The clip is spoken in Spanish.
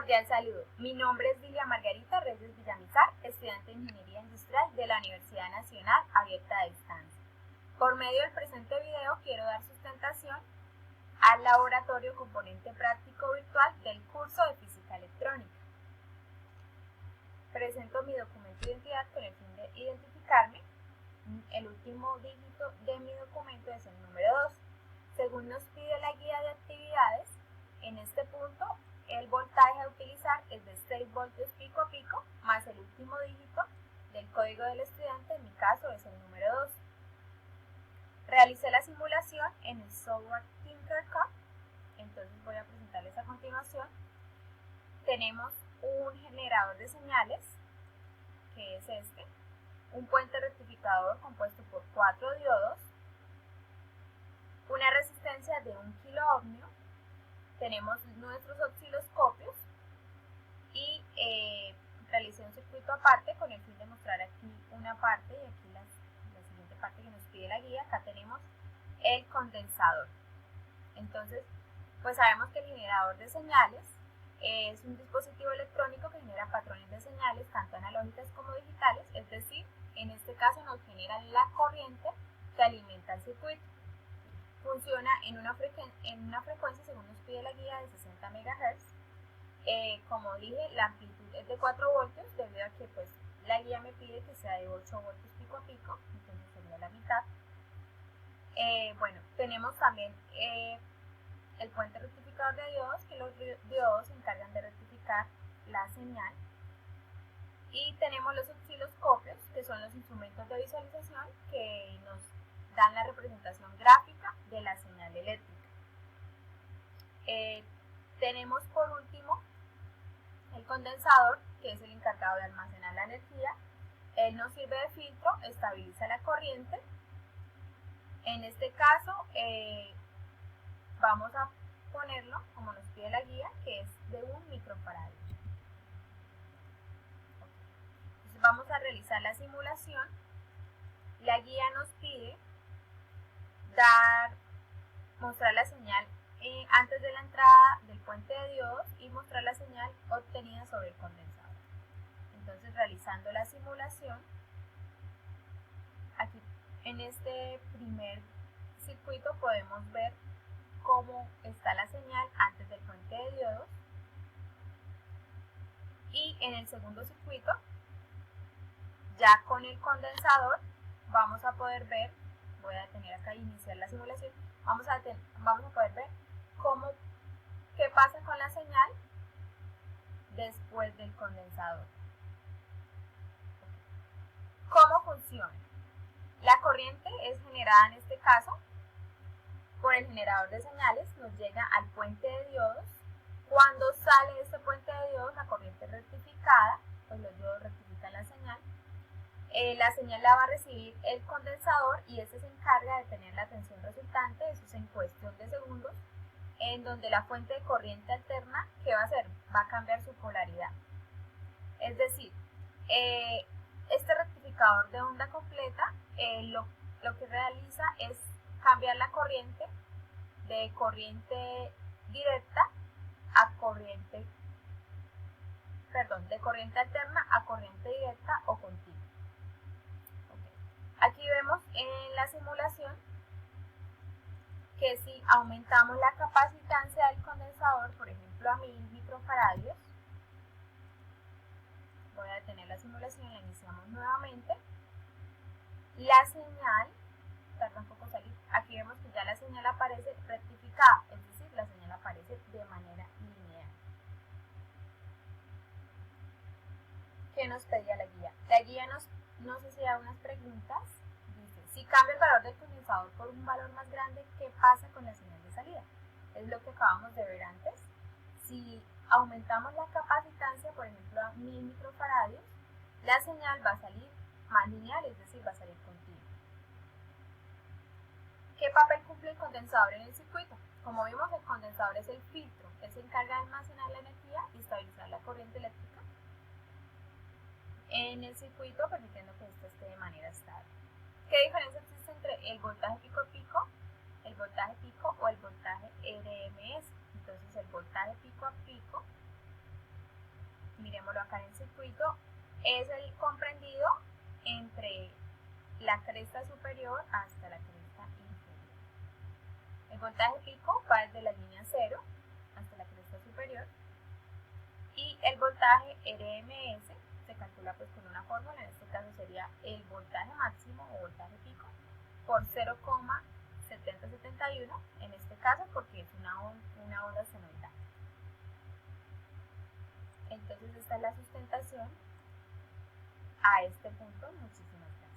cordial saludo. Mi nombre es Lilia Margarita Reyes Villamizar, estudiante de Ingeniería Industrial de la Universidad Nacional Abierta a Distancia. Por medio del presente video quiero dar sustentación al laboratorio componente práctico virtual del curso de Física Electrónica. Presento mi documento de identidad con el fin de identificarme. El último dígito de mi documento es el número 2. Según nos pide la guía de actividades, en este punto el voltaje a utilizar es de 6 voltios pico a pico más el último dígito del código del estudiante, en mi caso es el número 2. Realicé la simulación en el software Tinkercad, entonces voy a presentarles a continuación. Tenemos un generador de señales, que es este, un puente rectificador compuesto por 4 diodos, una resistencia de 1 kiloohmio, tenemos nuestros osciloscopios y realicé un circuito aparte con el fin de mostrar aquí una parte y aquí la siguiente parte que nos pide la guía. Acá tenemos el condensador. Entonces, pues sabemos que el generador de señales es un dispositivo electrónico que genera patrones de señales tanto analógicas como digitales, es decir, en este caso nos genera la corriente que alimenta el circuito. Funciona en una frecuencia, según nos pide la guía, de 60 MHz. Como dije, la amplitud es de 4 voltios, debido a que pues, la guía me pide que sea de 8 voltios pico a pico, entonces sería la mitad. Bueno, tenemos también el puente rectificador de diodos, que los diodos se encargan de rectificar la señal. Y tenemos los osciloscopios, que son los instrumentos de visualización que nos dan la representación gráfica de la señal eléctrica. Tenemos por último el condensador, que es el encargado de almacenar la energía. Él nos sirve de filtro, estabiliza la corriente. En este caso vamos a ponerlo, como nos pide la guía, que es de 1 microfaradio. Entonces vamos a realizar la simulación. La guía nos pide mostrar la señal antes de la entrada del puente de diodos y mostrar la señal obtenida sobre el condensador. Entonces, realizando la simulación, aquí en este primer circuito podemos ver cómo está la señal antes del puente de diodos, y en el segundo circuito, ya con el condensador, vamos a poder ver, voy a detener acá e iniciar la simulación, vamos a poder ver qué pasa con la señal después del condensador. ¿Cómo funciona? La corriente es generada en este caso por el generador de señales, nos llega al puente de diodos. Cuando sale de este puente de diodos la corriente rectificada, pues los diodos rectifican la señal. La señal la va a recibir el condensador y este se encarga de tener la tensión resultante, eso es en cuestión de segundos, en donde la fuente de corriente alterna, ¿qué va a hacer? Va a cambiar su polaridad. Es decir, este rectificador de onda completa lo que realiza es cambiar la corriente de corriente directa a de corriente alterna a corriente directa o continua. Aquí vemos en la simulación que si aumentamos la capacitancia del condensador, por ejemplo a 1000 microfaradios, voy a detener la simulación, la iniciamos nuevamente, la señal tarda un poco salir, aquí vemos que ya la señal aparece rectificada, es decir, la señal aparece de manera lineal. ¿Qué nos pedía la guía? La guía nos hacía unas preguntas. Dice, si cambio el valor del condensador por un valor más grande, ¿qué pasa con la señal de salida? Es lo que acabamos de ver antes. Si aumentamos la capacitancia, por ejemplo a 1000 microfaradios, la señal va a salir más lineal, es decir, va a salir continua. ¿Qué papel cumple el condensador en el circuito? Como vimos, el condensador es el filtro, él se encarga de almacenar la energía y estabilizar la corriente eléctrica en el circuito, permitiendo que esto esté de manera estable. ¿Qué diferencia existe entre el voltaje pico a pico, el voltaje pico o el voltaje RMS? Entonces el voltaje pico a pico digámoslo acá en el circuito, es el comprendido entre la cresta superior hasta la cresta inferior. El voltaje pico va desde la línea 0 hasta la cresta superior y el voltaje RMS se calcula pues con una fórmula, en este caso sería el voltaje máximo o voltaje pico por 0,7071, en este caso porque es una onda senoidal. Entonces esta es la sustentación a este punto. Muchísimas gracias.